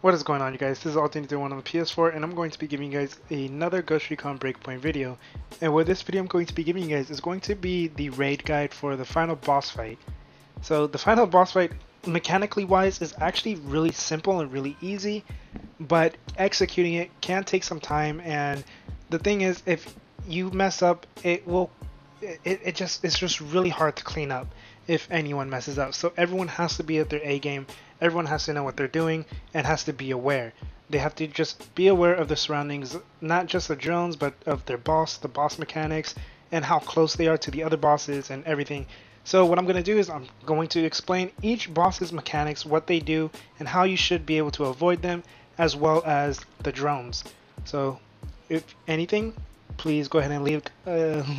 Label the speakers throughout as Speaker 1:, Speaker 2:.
Speaker 1: What is going on, you guys? This is Alt1 on the PS4, and I'm going to be giving you guys another Ghost Recon Breakpoint video. And what this video I'm going to be giving you guys is going to be the raid guide for the final boss fight. So the final boss fight, mechanically wise, is actually really simple and really easy, but executing it can take some time. And the thing is, if you mess up, it's just really hard to clean up if anyone messes up. So everyone has to be at their A game. Everyone has to know what they're doing and has to be aware. They have to just be aware of the surroundings, not just the drones, but of their boss, the boss mechanics, and how close they are to the other bosses and everything. So what I'm going to do is I'm going to explain each boss's mechanics, what they do, and how you should be able to avoid them, as well as the drones. So if anything, please go ahead and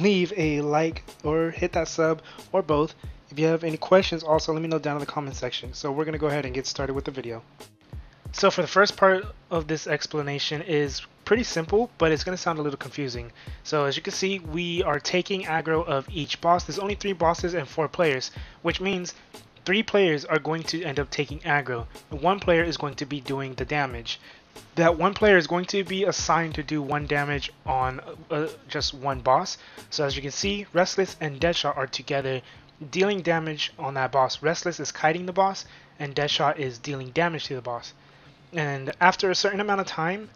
Speaker 1: leave a like or hit that sub or both. If you have any questions, also let me know down in the comment section. So we're going to go ahead and get started with the video. So for the first part of this explanation is pretty simple, but it's going to sound a little confusing. So as you can see, we are taking aggro of each boss. There's only 3 bosses and 4 players, which means 3 players are going to end up taking aggro. 1 player is going to be doing the damage. That 1 player is going to be assigned to do 1 damage on just 1 boss. So as you can see, Restless and Deadshot are together dealing damage on that boss. Restless is kiting the boss, and Deadshot is dealing damage to the boss. And after a certain amount of time,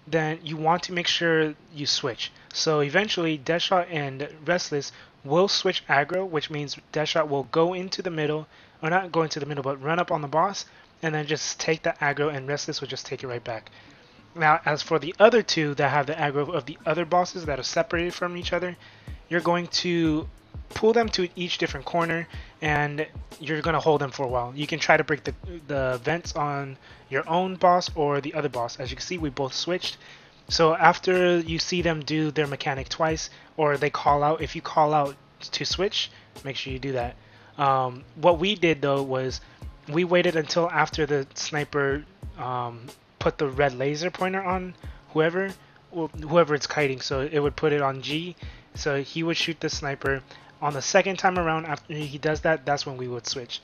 Speaker 1: then you want to make sure you switch. So eventually, Deadshot and Restless will switch aggro, which means Deadshot will go into the middle, or not go into the middle, but run up on the boss, and then just take the aggro, and Restless will just take it right back. Now, as for the other 2 that have the aggro of the other bosses that are separated from each other, you're going to pull them to each different corner, and you're going to hold them for a while. You can try to break the vents on your own boss or the other boss. As you can see, we both switched. So after you see them do their mechanic twice, or they call out, if you call out to switch, make sure you do that. What we did though was we waited until after the sniper put the red laser pointer on whoever it's kiting, so it would put it on G, so he would shoot the sniper. On the second time around, after he does that, that's when we would switch.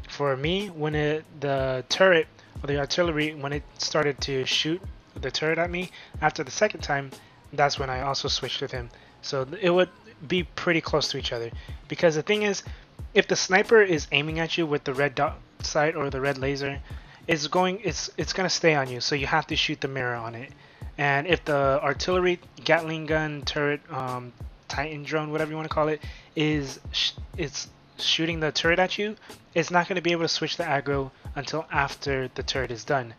Speaker 1: For me, when the turret or the artillery, when it started to shoot the turret at me after the second time, that's when I also switched with him. So it would be pretty close to each other, because the thing is, if the sniper is aiming at you with the red dot sight or the red laser, it's gonna stay on you, so you have to shoot the mirror on it. And if the artillery, Gatling gun, turret, Titan drone, whatever you want to call it, it's shooting the turret at you, it's not going to be able to switch the aggro until after the turret is done.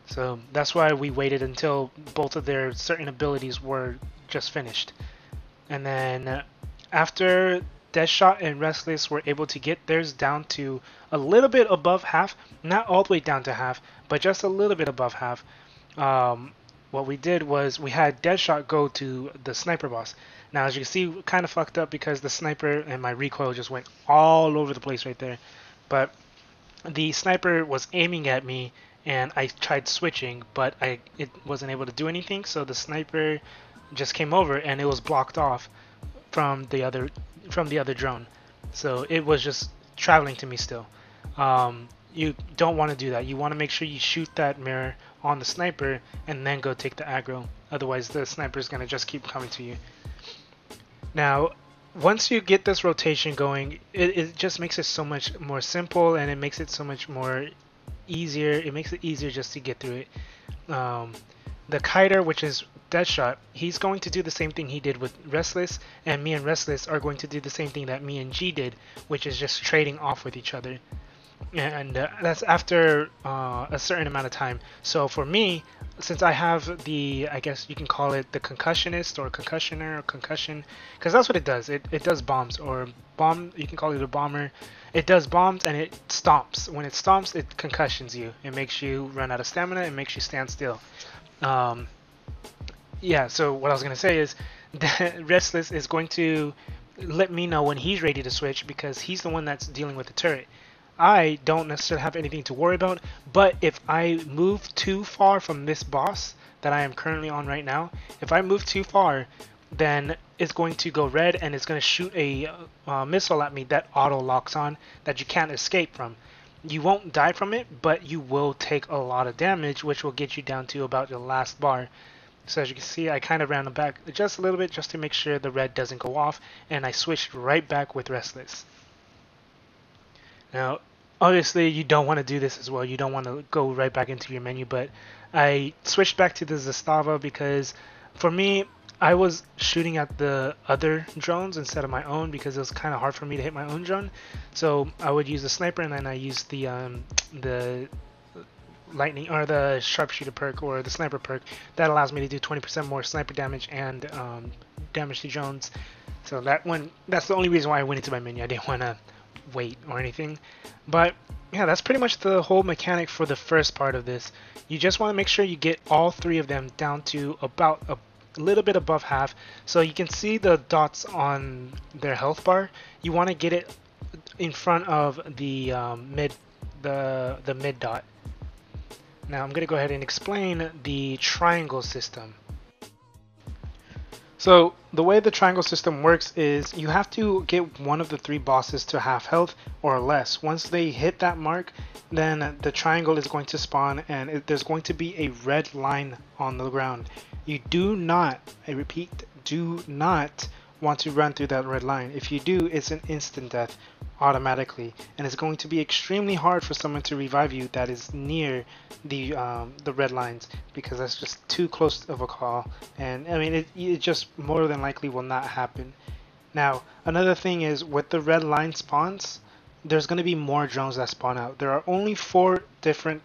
Speaker 1: So that's why we waited until both of their certain abilities were just finished. And then after Deadshot and Restless were able to get theirs down to a little bit above half, not all the way down to half, but just a little bit above half, what we did was we had Deadshot go to the sniper boss. Now, as you can see, we kind of fucked up because the sniper and my recoil just went all over the place right there. But the sniper was aiming at me, and I tried switching, but it wasn't able to do anything. So the sniper just came over, and it was blocked off from the other drone. So it was just traveling to me still. You don't want to do that. You want to make sure you shoot that mirror on the sniper and then go take the aggro. Otherwise, the sniper is going to just keep coming to you. Now, once you get this rotation going, it just makes it so much more simple, and it makes it so much more easier. It makes it easier just to get through it. The kiter, which is Deadshot, he's going to do the same thing he did with Restless, and me and Restless are going to do the same thing that me and G did, which is just trading off with each other. And that's after a certain amount of time. So for me, since I have I guess you can call it the concussionist or concussioner or concussion, because that's what it does. It does bombs, or bomb, you can call it a bomber. It does bombs, and it stomps. When it stomps, it concussions you. It makes you run out of stamina. It makes you stand still. Yeah, so what I was going to say is that Restless is going to let me know when he's ready to switch, because he's the one that's dealing with the turret. I don't necessarily have anything to worry about, but if I move too far from this boss that I am currently on right now, if I move too far, then it's going to go red, and it's going to shoot a missile at me that auto locks on, that you can't escape from. You won't die from it, but you will take a lot of damage, which will get you down to about your last bar. So as you can see, I kind of ran them back just a little bit just to make sure the red doesn't go off, and I switched right back with Restless. Now, obviously you don't want to do this as well. You don't want to go right back into your menu, but I switched back to the Zastava because for me, I was shooting at the other drones instead of my own because it was kind of hard for me to hit my own drone. So I would use the sniper, and then I used the lightning or the sharpshooter perk or the sniper perk that allows me to do 20% more sniper damage and damage to drones. So that's the only reason why I went into my menu. I didn't want to wait or anything. But yeah, that's pretty much the whole mechanic for the first part of this. You just want to make sure you get all three of them down to about a little bit above half, so you can see the dots on their health bar. You want to get it in front of the mid dot. Now I'm going to go ahead and explain the triangle system. So the way the triangle system works is you have to get one of the three bosses to half health or less. Once they hit that mark, then the triangle is going to spawn, and there's going to be a red line on the ground. You do not, I repeat, do not want to run through that red line. If you do, it's an instant death automatically, and it's going to be extremely hard for someone to revive you that is near the red lines, because that's just too close of a call, and I mean it just more than likely will not happen. Now another thing is, with the red line spawns, there's going to be more drones that spawn out. There are only 4 different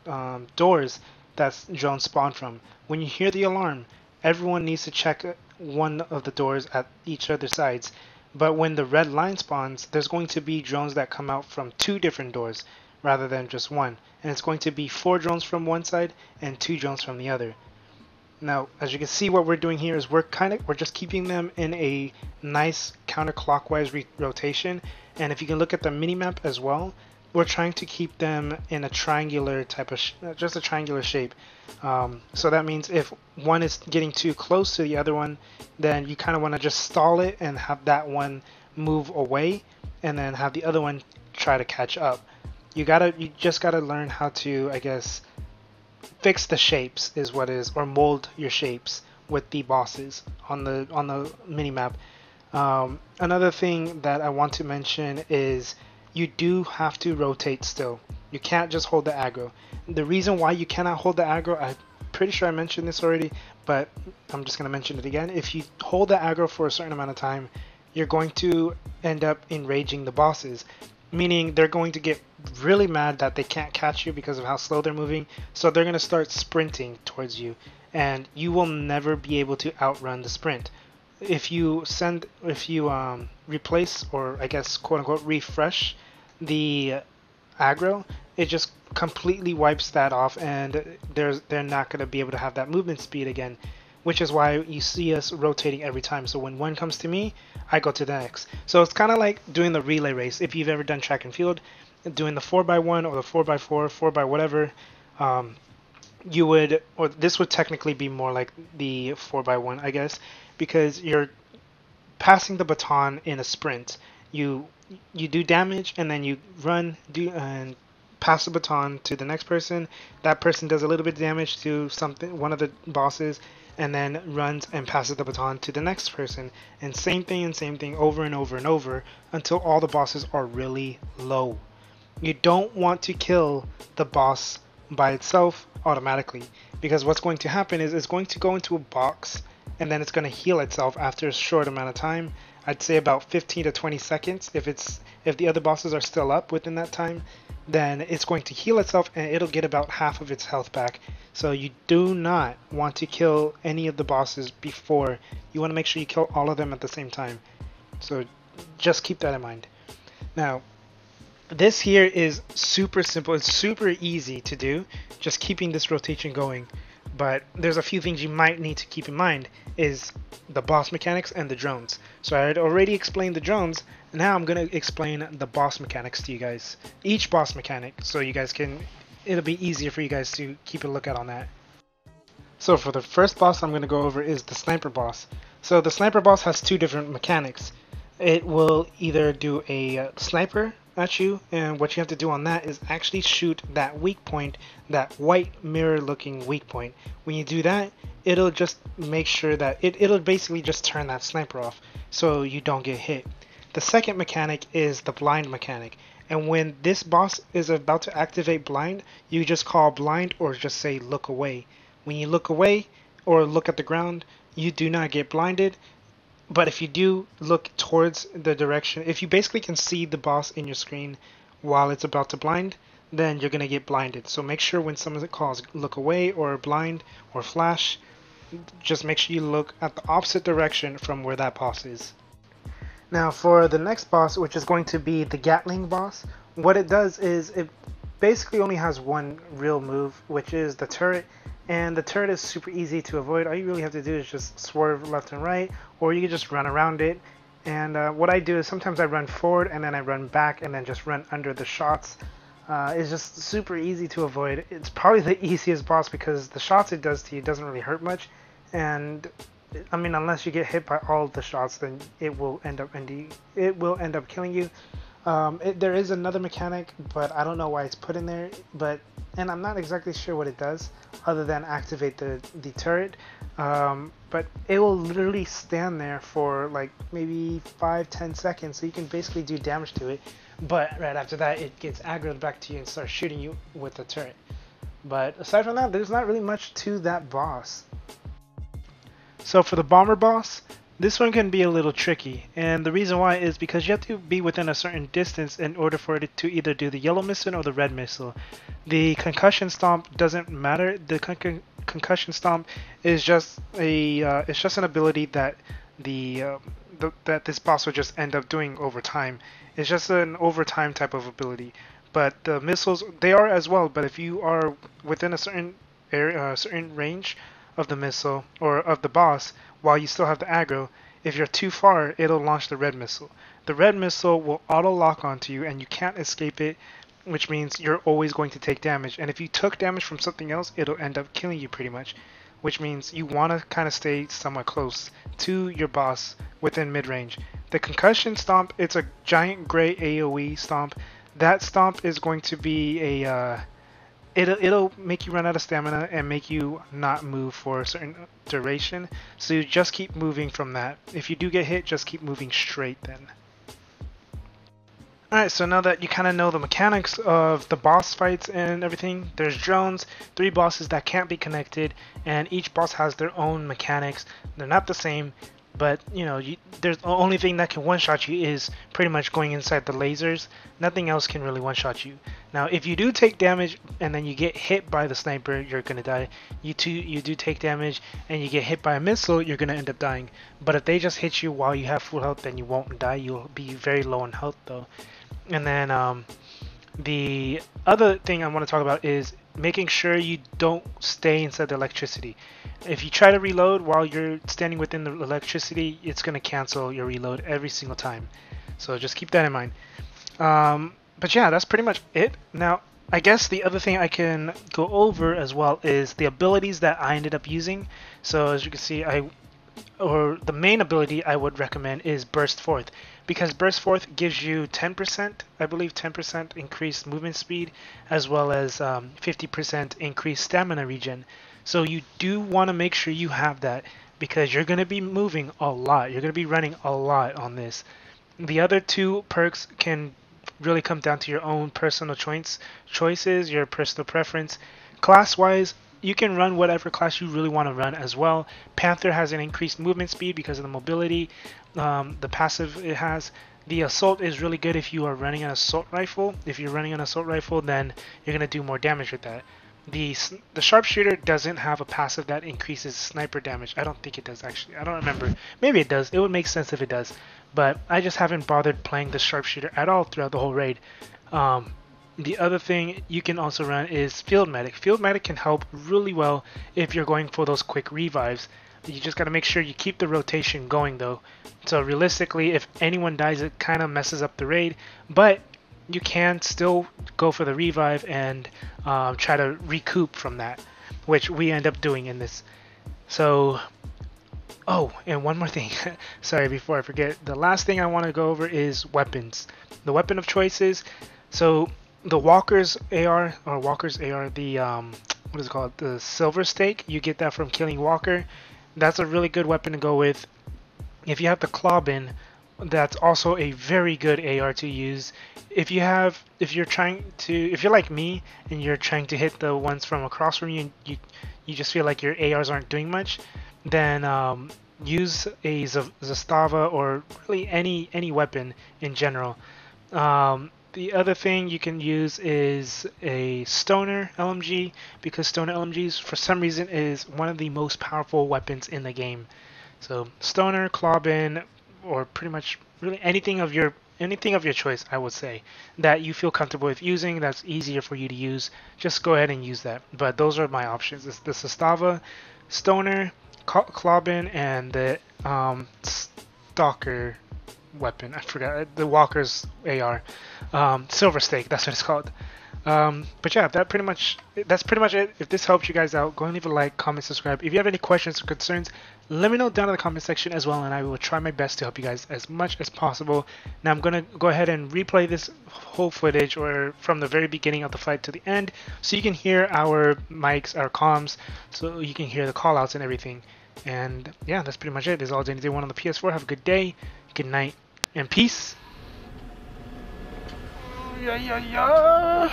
Speaker 1: doors that drones spawn from. When you hear the alarm, everyone needs to check one of the doors at each other sides. But when the red line spawns, there's going to be drones that come out from 2 different doors rather than just one. And it's going to be 4 drones from one side and 2 drones from the other. Now, as you can see, what we're doing here is we're just keeping them in a nice counterclockwise rotation. And if you can look at the minimap as well, we're trying to keep them in a triangular type of just a triangular shape. So that means if one is getting too close to the other one, then you kind of want to just stall it and have that one move away, and then have the other one try to catch up. You just gotta learn how to, I guess, fix the shapes or mold your shapes with the bosses on the minimap. Another thing that I want to mention is you do have to rotate still. You can't just hold the aggro. The reason why you cannot hold the aggro, I'm pretty sure I mentioned this already, but I'm just going to mention it again. If you hold the aggro for a certain amount of time, you're going to end up enraging the bosses, meaning they're going to get really mad that they can't catch you because of how slow they're moving, so they're going to start sprinting towards you, and you will never be able to outrun the sprint. If you replace, or I guess quote unquote refresh the aggro, it just completely wipes that off, and they're not going to be able to have that movement speed again, which is why you see us rotating every time. So when one comes to me, I go to the next. So it's kind of like doing the relay race. If you've ever done track and field, doing the 4x1 or the 4x4, 4x whatever, this would technically be more like the 4x1, I guess, because you're passing the baton in a sprint. You do damage, and then you run, and pass the baton to the next person. That person does a little bit of damage to one of the bosses, and then runs and passes the baton to the next person. And same thing over and over and over until all the bosses are really low. You don't want to kill the boss by itself automatically, because what's going to happen is it's going to go into a box, and then it's going to heal itself after a short amount of time. I'd say about 15 to 20 seconds. If the other bosses are still up within that time, then it's going to heal itself, and it'll get about half of its health back. So you do not want to kill any of the bosses before. You want to make sure you kill all of them at the same time. So just keep that in mind. Now, this here is super simple. It's super easy to do, just keeping this rotation going. But there's a few things you might need to keep in mind, is the boss mechanics and the drones. So I had already explained the drones. Now I'm going to explain the boss mechanics to you guys. Each boss mechanic, so you guys it'll be easier for you guys to keep a lookout on that. So for the first boss I'm going to go over is the sniper boss. So the sniper boss has 2 different mechanics. it will either do a sniper at you, and what you have to do on that is actually shoot that weak point, that white mirror looking weak point. When you do that, it'll just make sure that it'll basically just turn that sniper off so you don't get hit. The second mechanic is the blind mechanic, and when this boss is about to activate blind, you just call blind or just say look away. When you look away or look at the ground, you do not get blinded. But if you do look towards the direction, if you basically can see the boss in your screen while it's about to blind, then you're going to get blinded. So make sure when someone calls look away or blind or flash, just make sure you look at the opposite direction from where that boss is. Now for the next boss, which is going to be the Gatling Boss, what it does is it basically only has one real move, which is the turret. And the turret is super easy to avoid. All you really have to do is just swerve left and right, or you can just run around it. And what I do is sometimes I run forward and then I run back and then just run under the shots. It's just super easy to avoid. It's probably the easiest boss because the shots it does to you doesn't really hurt much. And I mean, unless you get hit by all the shots, then it will end up killing you. There is another mechanic, but I don't know why it's put in there. And I'm not exactly sure what it does, other than activate the turret. But it will literally stand there for like maybe 5-10 seconds, so you can basically do damage to it. But right after that, it gets aggroed back to you and starts shooting you with the turret. But aside from that, there's not really much to that boss. So for the bomber boss, this one can be a little tricky, and the reason why is because you have to be within a certain distance in order for it to either do the yellow missile or the red missile. The concussion stomp doesn't matter. The concussion stomp is just it's just an ability that that this boss will just end up doing over time. It's just an overtime type of ability. But the missiles, they are as well. But if you are within a certain area, certain range of the missile or of the boss, while you still have the aggro, if you're too far, it'll launch the red missile. The red missile will auto lock onto you and you can't escape it, which means you're always going to take damage. And if you took damage from something else, it'll end up killing you pretty much, which means you want to kind of stay somewhat close to your boss within mid-range. The concussion stomp, it's a giant gray AoE stomp. That stomp is going to be a it'll make you run out of stamina and make you not move for a certain duration, so you just keep moving from that. If you do get hit, just keep moving straight then. Alright, so now that you kind of know the mechanics of the boss fights and everything, there's drones, 3 bosses that can't be connected, and each boss has their own mechanics. They're not the same, but you know, there's the only thing that can one-shot you is pretty much going inside the lasers. Nothing else can really one-shot you. Now, if you do take damage and then you get hit by the sniper, you're gonna die. You do take damage and you get hit by a missile, you're gonna end up dying. But if they just hit you while you have full health, then you won't die. You'll be very low in health though. And then the other thing I want to talk about is making sure you don't stay inside the electricity. If you try to reload while you're standing within the electricity, it's going to cancel your reload every single time. So just keep that in mind. But yeah, that's pretty much it. Now, I guess the other thing I can go over as well is the abilities that I ended up using. So as you can see, the main ability I would recommend is Burst Forth, because Burst Forth gives you 10%, I believe 10% increased movement speed, as well as 50% increased stamina regen. So you do want to make sure you have that, because you're going to be moving a lot. You're going to be running a lot on this. The other 2 perks can really come down to your own personal choices, your personal preference. Class-wise, you can run whatever class you really want to run as well. Panther has an increased movement speed because of the mobility, the passive it has. The assault is really good if you are running an assault rifle. If you're running an assault rifle, then you're going to do more damage with that. The sharpshooter doesn't have a passive that increases sniper damage. I don't think it does, actually. I don't remember. Maybe it does. It would make sense if it does. But I just haven't bothered playing the sharpshooter at all throughout the whole raid. The other thing you can also run is Field Medic. Field Medic can help really well if you're going for those quick revives. You just got to make sure you keep the rotation going though. So realistically, if anyone dies, it kind of messes up the raid. But you can still go for the revive and try to recoup from that, which we end up doing in this. So Oh, and one more thing. Sorry, before I forget. The last thing I want to go over is weapons. The weapon of choices. So the Walker's AR or Walker's AR, the what is it called? The Silver Stake. You get that from killing Walker. That's a really good weapon to go with. If you have the Clawbin, that's also a very good AR to use. If you're like me and you're trying to hit the ones from across from you, and you just feel like your ARs aren't doing much, then use a Zastava or really any weapon in general. The other thing you can use is a Stoner LMG, because Stoner LMGs for some reason is one of the most powerful weapons in the game. So Stoner, Clawbin, or pretty much really anything of your choice, I would say, that you feel comfortable with using, that's easier for you to use, just go ahead and use that. But those are my options. It's the Sestava, Stoner, Clawbin, and the Stalker weapon. I forgot the Walker's AR, Silver Stake. That's what it's called. But yeah, that's pretty much it. If this helped you guys out, go and leave a like, comment, subscribe. If you have any questions or concerns, let me know down in the comment section as well, and I will try my best to help you guys as much as possible. Now I'm gonna go ahead and replay this whole footage, or from the very beginning of the fight to the end, so you can hear our mics, our comms, so you can hear the callouts and everything. And yeah, that's pretty much it. This is all Day 1 on the PS4. Have a good day, good night, and peace. Yeah.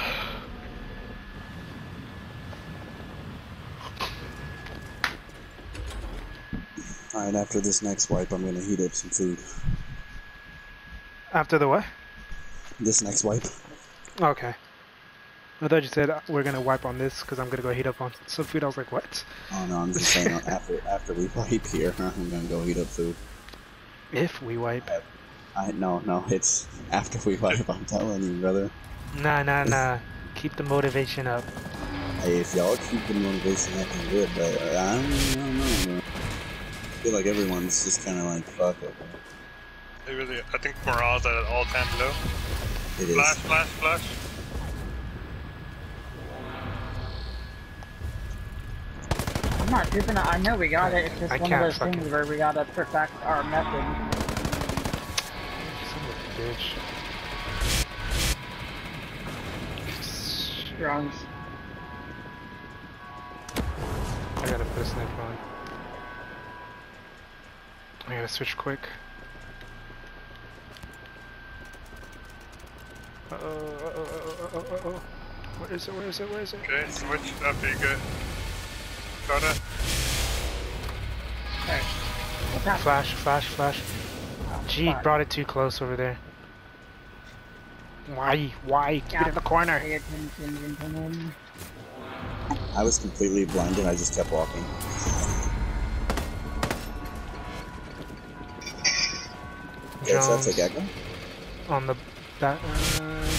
Speaker 2: Alright, after this next wipe, I'm gonna heat up some food.
Speaker 1: After the what?
Speaker 2: This next wipe.
Speaker 1: Okay. I thought you said we're gonna wipe on this because I'm gonna go heat up on some food. I was like, what?
Speaker 2: Oh no, I'm just saying after we wipe here, I'm gonna go heat up food.
Speaker 1: If we wipe.
Speaker 2: No, it's after we wipe, I'm telling you, brother.
Speaker 1: Nah. Keep the motivation up.
Speaker 2: Hey, if y'all keep the motivation up, then good, but I don't know, bro. I feel like everyone's just kind of like, fuck it.
Speaker 3: I think morale's at an all-time low.
Speaker 2: It is.
Speaker 3: Flash.
Speaker 4: I'm not tripping. I know we got it. It's just one of those things where we gotta perfect our method.
Speaker 1: Son of a bitch.
Speaker 4: Drones.
Speaker 1: I gotta put a sniper on. I gotta switch quick. Uh-oh. Where is it?
Speaker 3: Okay, switch after you get. Got it.
Speaker 4: Alright.
Speaker 1: Flash. Gee, brought it too close over there. Why? Keep it in the corner.
Speaker 4: Pay attention, gentlemen.
Speaker 2: I was completely blinded, I just kept walking. Okay, so that's a Gatling?
Speaker 1: On the back,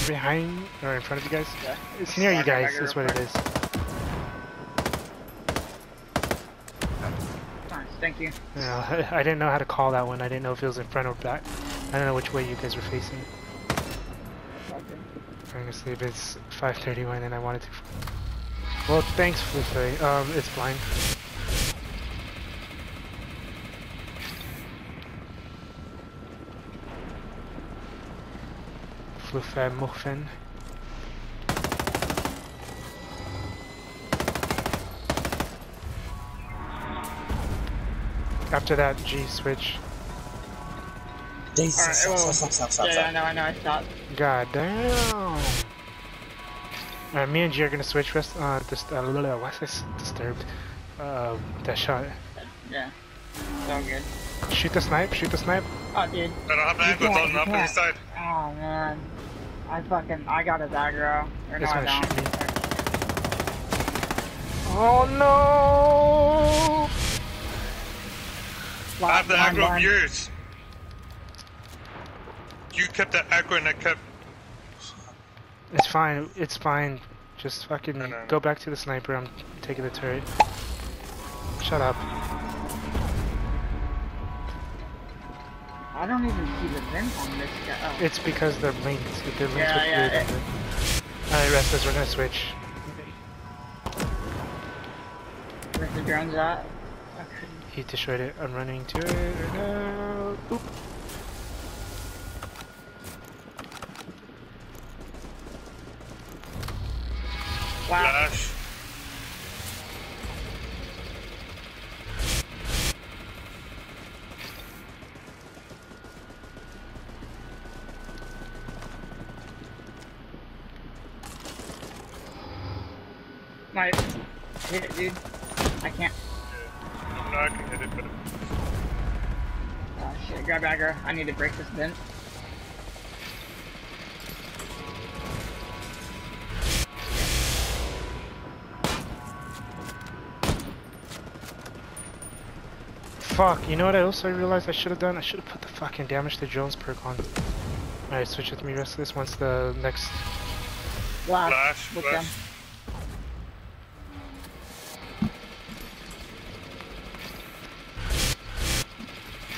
Speaker 1: behind, or in front of you guys? Yeah. It's near you guys, that's what it is.
Speaker 4: Nice, thank you.
Speaker 1: Yeah, I didn't know how to call that one. I didn't know if it was in front or back. I don't know which way you guys were facing. Honestly, if it's 5:31 and I wanted to... Well, thanks, Fluffy. It's blind. Fluffy Muffin. After that, G switch.
Speaker 2: Stop.
Speaker 4: Yeah, I know, I stopped.
Speaker 1: God damn. Alright, me and G are gonna switch what's this disturbed? That shot.
Speaker 4: Yeah. It's all good.
Speaker 1: Shoot the snipe.
Speaker 4: Oh, dude.
Speaker 3: I don't have the angles on the opposite side.
Speaker 4: Oh, man. I got his aggro. Or no, I don't.
Speaker 1: Shoot me. Oh no!
Speaker 3: I have the aggro of yours. You kept that aggro and I kept...
Speaker 1: It's fine. Just fucking go back to the sniper. I'm taking the turret. Shut up.
Speaker 4: I don't even see the vent on this guy. Oh.
Speaker 1: It's because they're linked. They're linked
Speaker 4: Yeah.
Speaker 1: Alright, Restless, we're gonna switch.
Speaker 4: Where's the drones at?
Speaker 1: He destroyed it. I'm running to it right now. Oop.
Speaker 4: Wow.
Speaker 3: Flash.
Speaker 4: Might hit it, dude. I can't.
Speaker 3: No, I can hit it, but
Speaker 4: Oh shit, grab aggro. I need to break this vent.
Speaker 1: Fuck, you know what I also realized I should have done? I should have put the fucking damage to drones perk on. Alright, switch with me, Restless, once the next...
Speaker 4: Flash. Look down.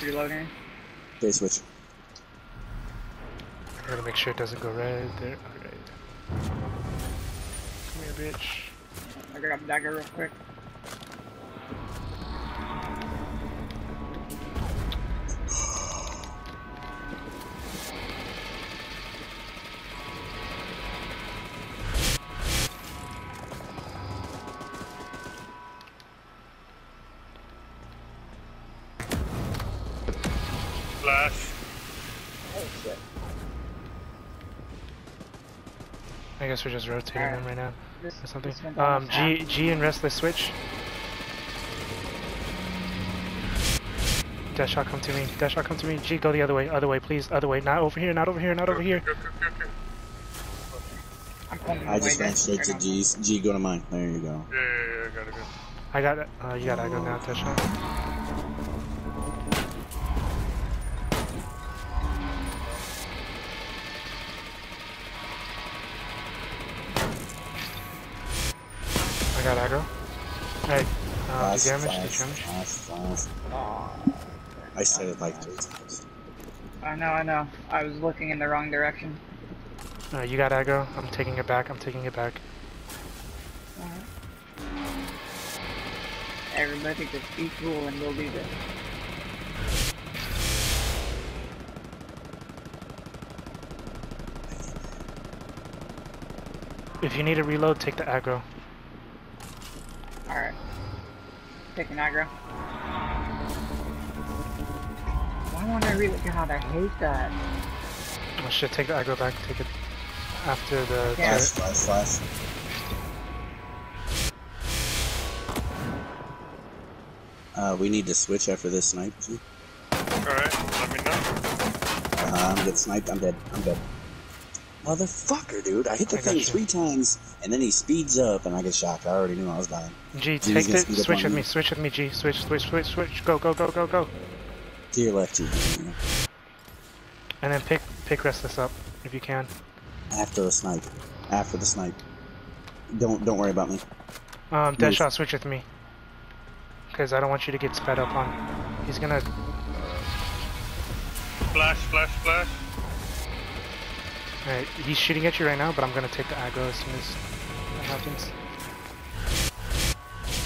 Speaker 4: Reloading.
Speaker 2: Okay, switch.
Speaker 1: I gotta make sure it doesn't go red there. Alright. Come here, bitch.
Speaker 4: I grab the dagger real quick.
Speaker 3: flash.
Speaker 4: Oh shit.
Speaker 1: I guess we're just rotating them right now. Or something. G and Restless switch. Dash shot, come to me. Dash shot, come to me. G, go the other way, please. Other way. Not over here, not over here, not over here.
Speaker 3: Okay.
Speaker 2: I just ran straight to G's. G, go to mine. There you go.
Speaker 3: Yeah, gotta go.
Speaker 1: I got it. You gotta go now, Dash shot. I got aggro. Hey, the damage.
Speaker 2: I said it like 3 times.
Speaker 4: I know. I was looking in the wrong direction.
Speaker 1: You got aggro. I'm taking it back.
Speaker 4: Alright. Everybody just be cool and we'll do this.
Speaker 1: If you need a reload, take the aggro.
Speaker 4: Alright. Taking aggro. Why won't I reload? God, I hate that.
Speaker 1: Oh shit, take the aggro back. Take it after the
Speaker 4: Yeah.
Speaker 2: Flash. We need to switch after this snipe.
Speaker 3: Alright, let me know.
Speaker 2: I'm getting sniped. I'm dead. Motherfucker, dude. I hit the thing 3 times, and then he speeds up, and I get shocked. I already knew I was dying.
Speaker 1: G, take it. Switch with me, G. Switch. Go.
Speaker 2: To your left, G.
Speaker 1: And then pick Restless up, if you can.
Speaker 2: After the snipe. Don't worry about me.
Speaker 1: Deadshot, switch with me. Because I don't want you to get sped up on. He's gonna...
Speaker 3: Flash.
Speaker 1: Alright, he's shooting at you right now, but I'm gonna take the aggro as soon as that happens.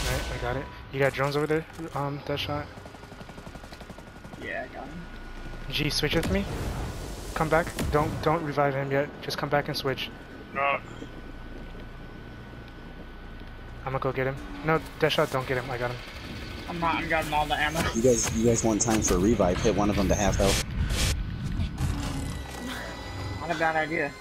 Speaker 1: Alright, I got it. You got drones over there, Deadshot?
Speaker 4: Yeah, I got him.
Speaker 1: G, switch with me. Come back. Don't revive him yet. Just come back and switch.
Speaker 3: No.
Speaker 1: I'm gonna go get him. No, Deadshot, don't get him. I got him.
Speaker 4: I'm got him all the ammo.
Speaker 2: You guys want time for a revive? Hit one of them to half health.
Speaker 4: Not a bad idea.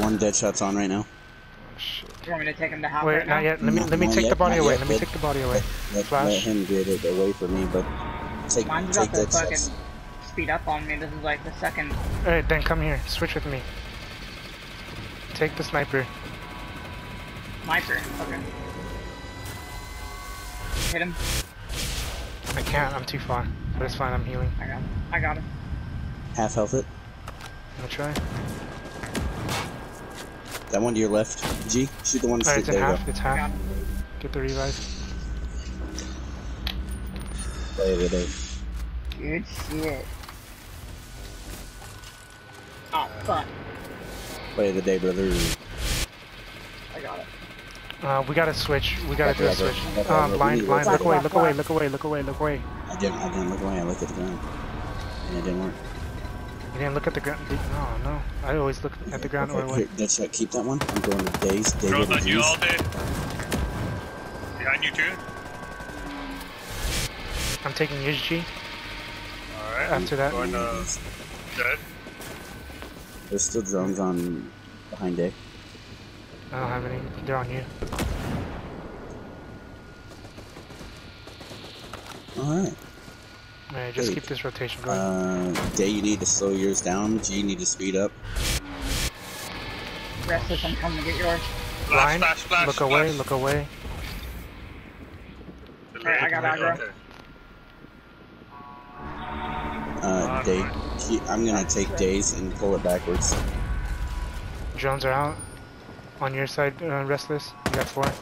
Speaker 2: 1 dead shot's on right now.
Speaker 1: Oh, shit.
Speaker 4: You want me to take him to half
Speaker 1: Wait,
Speaker 4: right
Speaker 1: not
Speaker 4: now?
Speaker 1: yet. Let me take the body away. Let me take the body away.
Speaker 2: Let
Speaker 1: Flash.
Speaker 2: him get it away from me, but
Speaker 4: Mine's
Speaker 2: take
Speaker 4: about to
Speaker 2: that
Speaker 4: fucking
Speaker 2: shots.
Speaker 4: speed up on me. This is like the second.
Speaker 1: Alright, then come here. Switch with me. Take the sniper.
Speaker 4: Sniper. Okay. Hit him.
Speaker 1: I can't. I'm too far. But it's fine. I'm healing.
Speaker 4: I got him.
Speaker 2: Half health it.
Speaker 1: I'm gonna try.
Speaker 2: That one to your left. G, shoot the one to
Speaker 1: Alright, it's in
Speaker 2: there you
Speaker 1: half.
Speaker 2: go.
Speaker 1: It's
Speaker 4: Got
Speaker 1: half.
Speaker 4: him.
Speaker 1: Get the revive.
Speaker 2: Play of the day.
Speaker 4: Good shit. Oh fuck.
Speaker 2: Play of the day, brother.
Speaker 4: I got it.
Speaker 1: We gotta switch. We gotta do a switch. Blind. Look away. Look away. Look away. Look away. Look away.
Speaker 2: I didn't look away. I looked at the ground, and it didn't work.
Speaker 1: You didn't look at the ground. No. I always look at the ground or away.
Speaker 2: Here, that's right. Keep that one. I'm going to Days.
Speaker 3: Drones on you all day. Behind you too.
Speaker 1: I'm taking UG.
Speaker 3: Alright.
Speaker 1: After that.
Speaker 3: Going dead.
Speaker 2: There's still drones on behind Day.
Speaker 1: I don't have any. They're on you.
Speaker 2: Alright.
Speaker 1: Alright, just keep this rotation going.
Speaker 2: Day, you need to slow yours down. G, you need to speed up.
Speaker 4: Restless, I'm coming to get yours.
Speaker 1: Blind. Look away. Look away.
Speaker 4: Alright, I got aggro.
Speaker 2: Okay. Day, I'm gonna take Days and pull it backwards.
Speaker 1: Drones are out. On your side, Restless. You got 4.
Speaker 4: I'm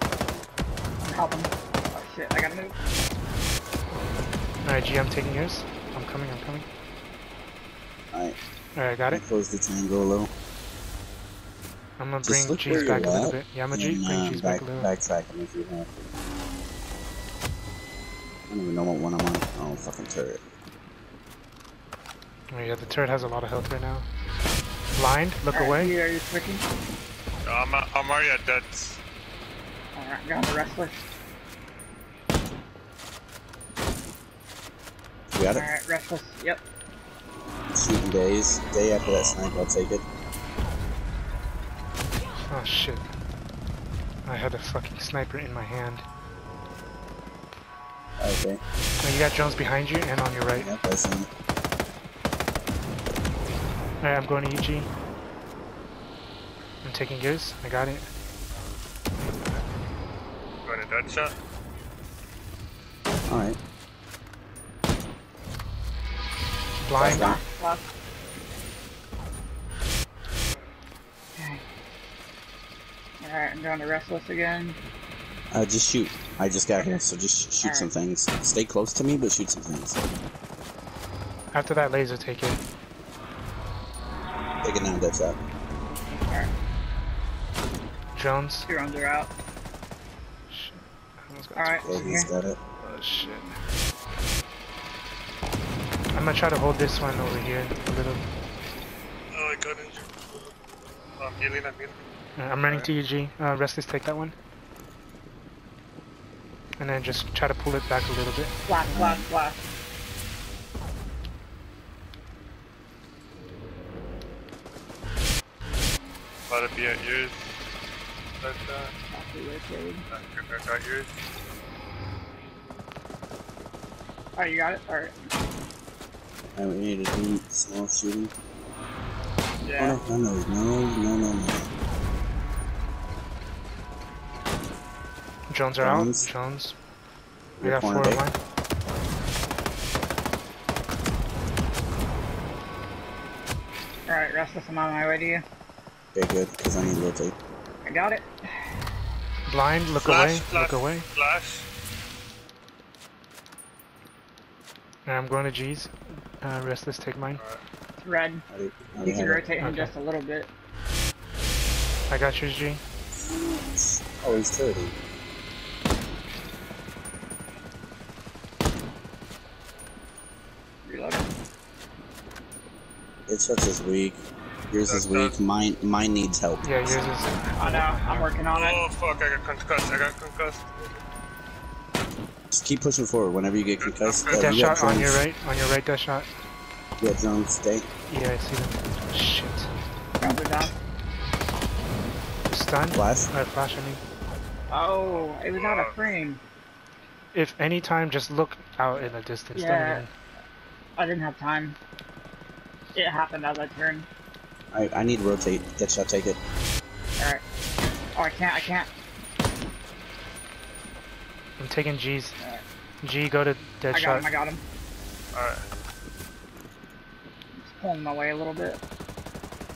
Speaker 4: helping. Oh shit, I gotta move.
Speaker 1: Alright, G, I'm taking yours. I'm coming.
Speaker 2: Alright.
Speaker 1: Alright, got it.
Speaker 2: Close the triangle a little.
Speaker 1: I'm gonna bring G's back a little bit. Yeah, I'm gonna bring G's back a little.
Speaker 2: Backtrack them if you have. I don't even know what one I'm on. Oh, fucking turret.
Speaker 1: Oh yeah, the turret has a lot of health right now. Blind, look away.
Speaker 4: Are you switching?
Speaker 3: I'm already at deads.
Speaker 4: Alright, got the Restless.
Speaker 2: You got it?
Speaker 4: Alright, Restless, yep.
Speaker 2: Shooting Days. Day after that snipe, I'll take it.
Speaker 1: Oh shit. I had a fucking sniper in my hand.
Speaker 2: Okay.
Speaker 1: Oh, you got drones behind you and on your right.
Speaker 2: Yep, I see him.
Speaker 1: Alright, I'm going to UG. I'm taking yours. I got it.
Speaker 3: Going to dead shot.
Speaker 2: Alright.
Speaker 1: Blind.
Speaker 4: Left. Okay. Alright, I'm going to Restless again.
Speaker 2: Just shoot. I just got here, so just shoot some things. Stay close to me, but shoot some things.
Speaker 1: After that laser, take it.
Speaker 2: Take it now, dead shot.
Speaker 4: Alright.
Speaker 1: Drones.
Speaker 4: Drones are out.
Speaker 1: Shit.
Speaker 4: Alright,
Speaker 2: Yeah, he's got it.
Speaker 1: Oh shit. I'm gonna try to hold this one over here a little.
Speaker 3: Oh, I got injured. I'm healing.
Speaker 1: I'm running to UG. Restless, take that one. And then just try to pull it back a little bit.
Speaker 4: Flash.
Speaker 3: About to be at yours. But, I got yours.
Speaker 4: Oh, you got it? Alright.
Speaker 2: Alright, we need to do small shooting.
Speaker 4: Yeah.
Speaker 2: Oh, no.
Speaker 1: Drones are out. Drones. We got 4 of mine.
Speaker 4: Alright, Restless, I'm on my way to you.
Speaker 2: Okay, good, because I need to rotate.
Speaker 4: I got it.
Speaker 1: Blind, look away. Look away.
Speaker 3: Flash.
Speaker 1: And I'm going to G's. Restless, take mine.
Speaker 4: It's red. You can rotate him just a little bit.
Speaker 1: I got yours, G.
Speaker 2: Oh, he's 30.
Speaker 4: Reload.
Speaker 2: It's such as weak. Yours is weak. Mine needs help.
Speaker 1: Yeah, yours is.
Speaker 4: I know. I'm working on it.
Speaker 3: Oh fuck! I got concussed.
Speaker 2: Just keep pushing forward. Whenever you get concussed,
Speaker 1: Death shot on your right. On your right, death shot.
Speaker 2: Yeah, drones, stay.
Speaker 1: Yeah, I see them. Shit.
Speaker 4: Drones are down.
Speaker 1: Stun?
Speaker 2: Flash?
Speaker 1: Flash, I mean.
Speaker 4: Oh, it was out of frame.
Speaker 1: If any time, just look out in the distance.
Speaker 4: Yeah.
Speaker 1: Don't even...
Speaker 4: I didn't have time. It happened as I turned.
Speaker 2: I need to rotate. Death shot, take it.
Speaker 4: Alright. Oh, I can't.
Speaker 1: I'm taking G's. G, go to dead shot.
Speaker 4: I got him.
Speaker 3: Alright.
Speaker 4: Just pulling my way a little bit.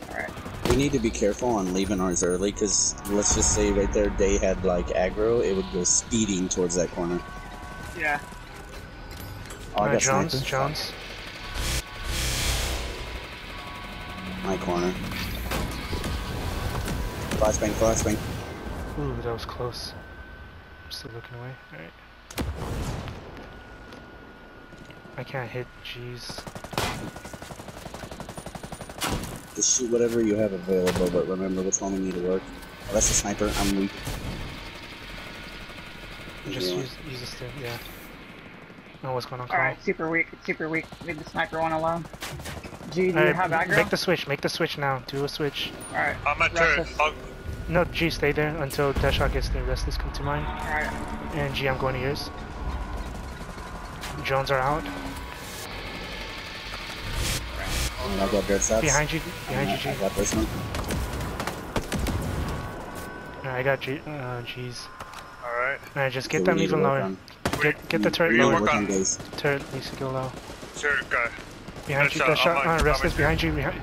Speaker 4: Alright.
Speaker 2: We need to be careful on leaving ours early, because let's just say right there, Day had like aggro, it would go speeding towards that corner.
Speaker 4: Yeah.
Speaker 2: Oh, I got
Speaker 1: Jones.
Speaker 2: My corner. Flashbang.
Speaker 1: Ooh, that was close. I'm still looking away. Alright. I can't hit, jeez.
Speaker 2: Just shoot whatever you have available, but remember which one we need to work. Oh, that's a sniper. I'm weak.
Speaker 1: Just use this thing, yeah. Oh, what's going on, Carl?
Speaker 4: Alright, super weak, super weak. Leave the sniper one alone. G, do you have aggro?
Speaker 1: Make the switch now. Do a switch.
Speaker 4: Alright.
Speaker 3: I'm at turret.
Speaker 1: No, G, stay there until Deadshot gets there. Restless, come to mine.
Speaker 4: Alright.
Speaker 1: And G, I'm going to yours. Drones are out.
Speaker 2: I'll go good shots.
Speaker 1: Behind you, G.
Speaker 2: I got this one.
Speaker 1: Alright, I got G, G's.
Speaker 3: Alright.
Speaker 1: Alright, just get them even lower. Get the turret lower. Turret needs to go low.
Speaker 3: Turret guy.
Speaker 1: Behind you, Deadshot. Restless, behind you. Behind.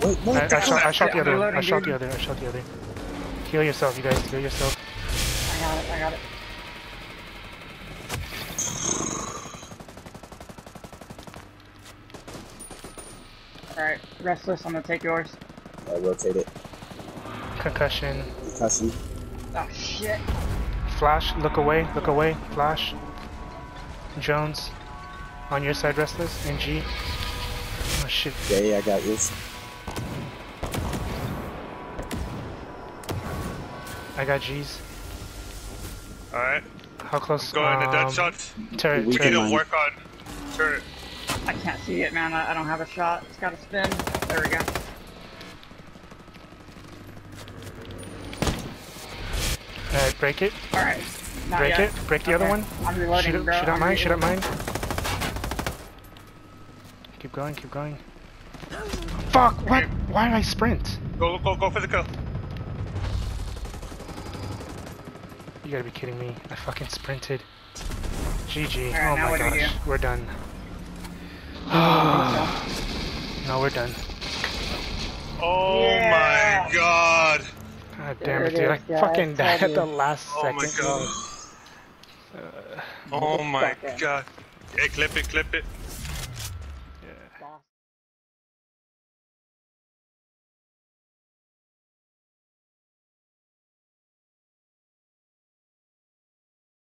Speaker 2: Wait, what?
Speaker 1: I shot the other. I shot the other. Heal yourself, you guys. Heal yourself.
Speaker 4: I got it. Alright, Restless, I'm gonna take yours.
Speaker 2: I rotate it.
Speaker 1: Concussion.
Speaker 4: Oh shit.
Speaker 1: Flash, look away, flash. Jones. On your side, Restless. And G. Oh shit.
Speaker 2: Yeah, I got yours.
Speaker 1: I got G's.
Speaker 3: Alright.
Speaker 1: How close?
Speaker 3: Going to Deadshot.
Speaker 1: Turret.
Speaker 3: We need to work on turret.
Speaker 4: I can't see it, man. I don't have a shot. It's gotta spin. There we go.
Speaker 1: Alright, break it.
Speaker 4: Alright.
Speaker 1: Break it. Break the other one.
Speaker 4: I'm reloading, bro.
Speaker 1: Shoot at mine. Keep going. Fuck! What? Why did I sprint?
Speaker 3: Go for the kill.
Speaker 1: You gotta be kidding me. I fucking sprinted. GG.
Speaker 4: Right,
Speaker 1: oh my gosh. We're done. No, we're done.
Speaker 3: Oh my god.
Speaker 1: God damn it, dude. I fucking died at the last second.
Speaker 3: Oh my god. Oh my god. Hey, clip it.